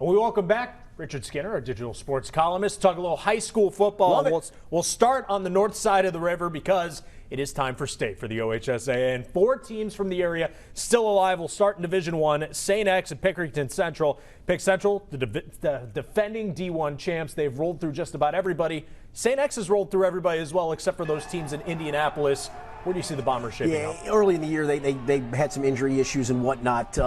And we welcome back Richard Skinner, our digital sports columnist. Talk a little high school football. We'll start on the north side of the river because it is time for state for the OHSAA. And 4 teams from the area still alive will start in Division I, St. X and Pickerington Central. Pick Central, the defending D1 champs. They've rolled through just about everybody. St. X has rolled through everybody as well, except for those teams in Indianapolis. Where do you see the Bombers shaping up? Early in the year, they had some injury issues and whatnot.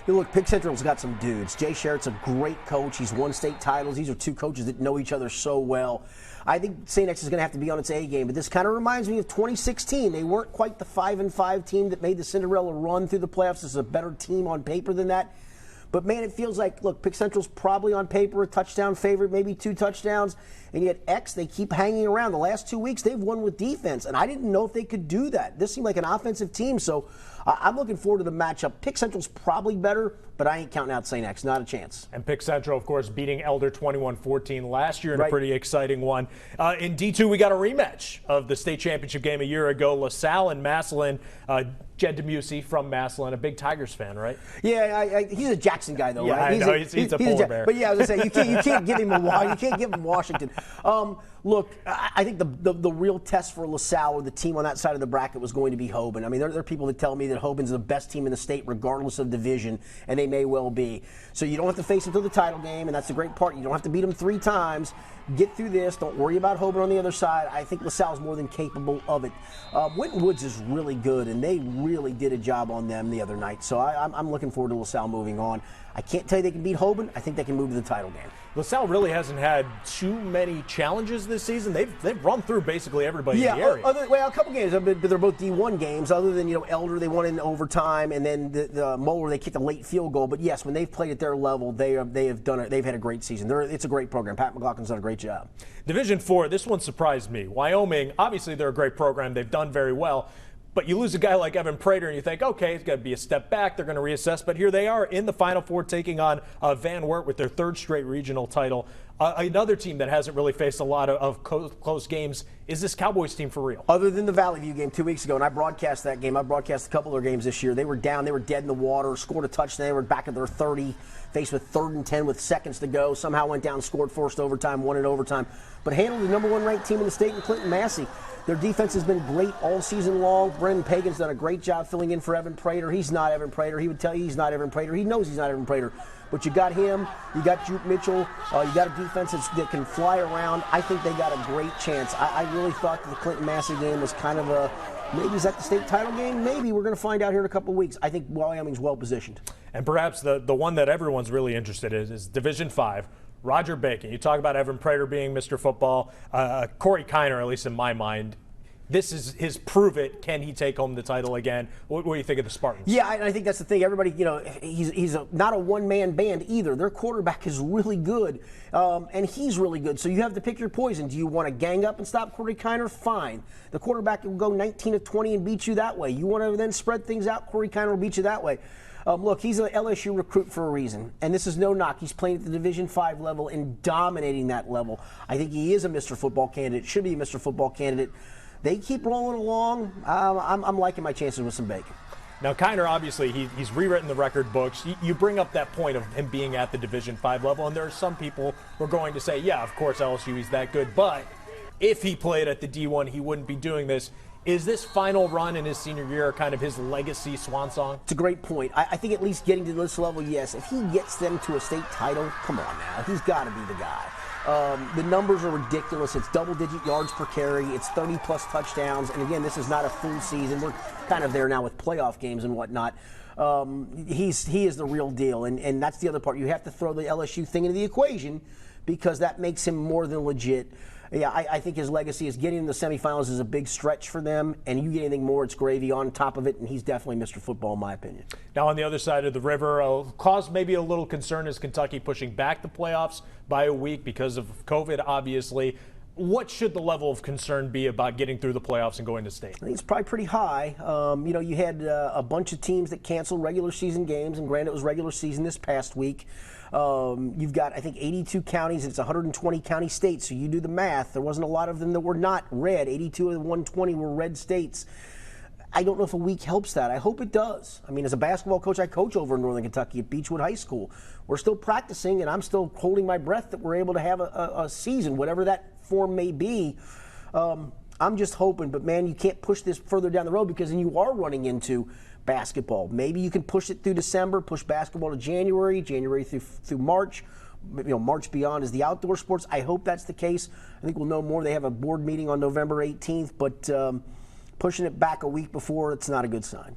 Look, Pick Central's got some dudes. Jay Sherritt's a great coach. He's won state titles. These are 2 coaches that know each other so well. I think St. X is going to have to be on its A game, but this kind of reminds me of 2016. They weren't quite the 5-5 team that made the Cinderella run through the playoffs. This is a better team on paper than that. But, man, it feels like, look, Pick Central's probably on paper a touchdown favorite, maybe 2 touchdowns. And yet X, they keep hanging around. The last 2 weeks, they've won with defense. And I didn't know if they could do that. This seemed like an offensive team. So I'm looking forward to the matchup. Pick Central's probably better, but I ain't counting out St. X. Not a chance. And Pick Central, of course, beating Elder 21-14 last year in a pretty exciting one. In D2, we got a rematch of the state championship game a year ago. LaSalle and Massillon. Jed DeMusi from Massillon, a big Tigers fan, right? Yeah, he's a Jackson guy, though, right? I know. He's a polar bear. But, yeah, I was going to say, you can't give him Washington. Look, I think the real test for LaSalle or the team on that side of the bracket was going to be Hoban. I mean, there are people that tell me that Hoban's the best team in the state regardless of division, and they may well be. So you don't have to face them till the title game, and that's the great part. You don't have to beat them 3 times. Get through this. Don't worry about Hoban on the other side. I think LaSalle's more than capable of it. Winton Woods is really good, and they really did a job on them the other night. So I'm looking forward to LaSalle moving on. I can't tell you they can beat Hoban. I think they can move to the title game. LaSalle really hasn't had too many challenges this season. They've run through basically everybody in the area. A couple games, but they're both D1 games. Other than Elder, they won in overtime, and then the Moeller, they kicked a late field goal. But yes, when they've played at their level, they have done it. They've had a great season. It's a great program. Pat McLaughlin's done a great job. Division 4, this one surprised me. Wyoming, obviously they're a great program. They've done very well. But you lose a guy like Evan Prater, and you think, okay, it's got to be a step back. They're going to reassess. But here they are in the Final Four, taking on Van Wert with their 3rd straight regional title. Another team that hasn't really faced a lot of close games. Is this Cowboys team for real? Other than the Valley View game 2 weeks ago, and I broadcast that game. I broadcast a couple of their games this year. They were down. They were dead in the water, scored a touchdown. They were back at their 30, faced with 3rd and 10 with seconds to go. Somehow went down, scored forced overtime, won in overtime. But handled the number 1 ranked team in the state in Clinton Massey. Their defense has been great all season long. Brendan Pagan's done a great job filling in for Evan Prater. He's not Evan Prater. He would tell you he's not Evan Prater. He knows he's not Evan Prater. But you got him. You got Juke Mitchell. You got a defense that can fly around. I think they got a great chance. I really thought that the Clinton Massey game was kind of maybe is that the state title game? Maybe. We're going to find out here in a couple of weeks. I think Wyoming's well positioned. And perhaps the one that everyone's really interested in is Division 5. Roger Bacon. You talk about Evan Prater being Mr. Football. Corey Kiner, at least in my mind, this is his prove it. Can he take home the title again? What do you think of the Spartans? Yeah, I think that's the thing. Everybody, he's not a one-man band either. Their quarterback is really good, and he's really good. So you have to pick your poison. Do you want to gang up and stop Corey Kiner? Fine. The quarterback will go 19 of 20 and beat you that way. You want to then spread things out? Corey Kiner will beat you that way. Look, he's an LSU recruit for a reason, and this is no knock. He's playing at the Division 5 level and dominating that level. I think he is a Mr. Football candidate, should be a Mr. Football candidate. They keep rolling along. I'm liking my chances with some Bacon. Now, Kiner, obviously, he's rewritten the record books. You bring up that point of him being at the Division 5 level, and there are some people who are going to say, yeah, of course, LSU, he's that good. But if he played at the D1, he wouldn't be doing this. Is this final run in his senior year kind of his legacy swan song? It's a great point. I think at least getting to this level, yes. If he gets them to a state title, come on now. He's got to be the guy. The numbers are ridiculous. It's double-digit yards per carry. It's 30-plus touchdowns. And, again, this is not a full season. We're kind of there now with playoff games and whatnot. He is the real deal. And that's the other part. You have to throw the LSU thing into the equation because that makes him more than legit. Yeah, I think his legacy is getting in the semifinals is a big stretch for them, and you get anything more, it's gravy on top of it, and he's definitely Mr. Football in my opinion. Now on the other side of the river, cause maybe a little concern is Kentucky pushing back the playoffs by a week because of COVID, obviously. What should the level of concern be about getting through the playoffs and going to state? I think it's probably pretty high. You had a bunch of teams that canceled regular season games, and granted it was regular season this past week. You've got, I think, 82 counties. It's 120 county states, so you do the math. There wasn't a lot of them that were not red. 82 of the 120 were red states. I don't know if a week helps that. I hope it does. I mean, as a basketball coach, I coach over in Northern Kentucky at Beechwood High School. We're still practicing, and I'm still holding my breath that we're able to have a season, whatever that form may be. I'm just hoping, but man, you can't push this further down the road because then you are running into basketball. Maybe you can push it through December, push basketball to January through March. March beyond is the outdoor sports. I hope that's the case. I think we'll know more. They have a board meeting on November 18th, but pushing it back a week before, it's not a good sign.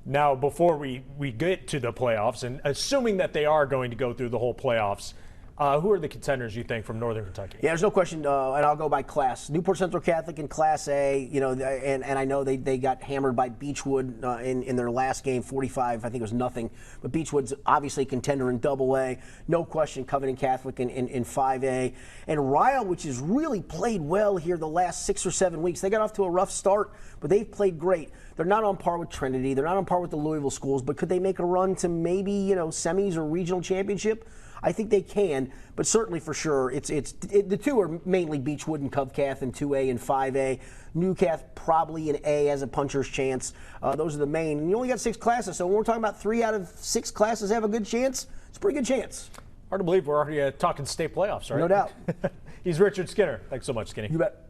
Now, before we get to the playoffs, and assuming that they are going to go through the whole playoffs, who are the contenders you think from Northern Kentucky? Yeah, there's no question, and I'll go by class. Newport Central Catholic in Class A, and I know they got hammered by Beechwood in their last game, 45, I think it was nothing. But Beechwood's obviously a contender in Double A. No question, Covenant Catholic in 5A. And Ryle, which has really played well here the last 6 or 7 weeks. They got off to a rough start, but they've played great. They're not on par with Trinity. They're not on par with the Louisville schools, but could they make a run to maybe, semis or regional championship? I think they can, but certainly for sure, the two are mainly Beechwood and Covcath in 2A and 5A. Newcath probably in A has a puncher's chance. Those are the main. And you only got 6 classes, so when we're talking about 3 out of 6 classes have a good chance, it's a pretty good chance. Hard to believe we're already talking state playoffs, right? No doubt. He's Richard Skinner. Thanks so much, Skinny. You bet.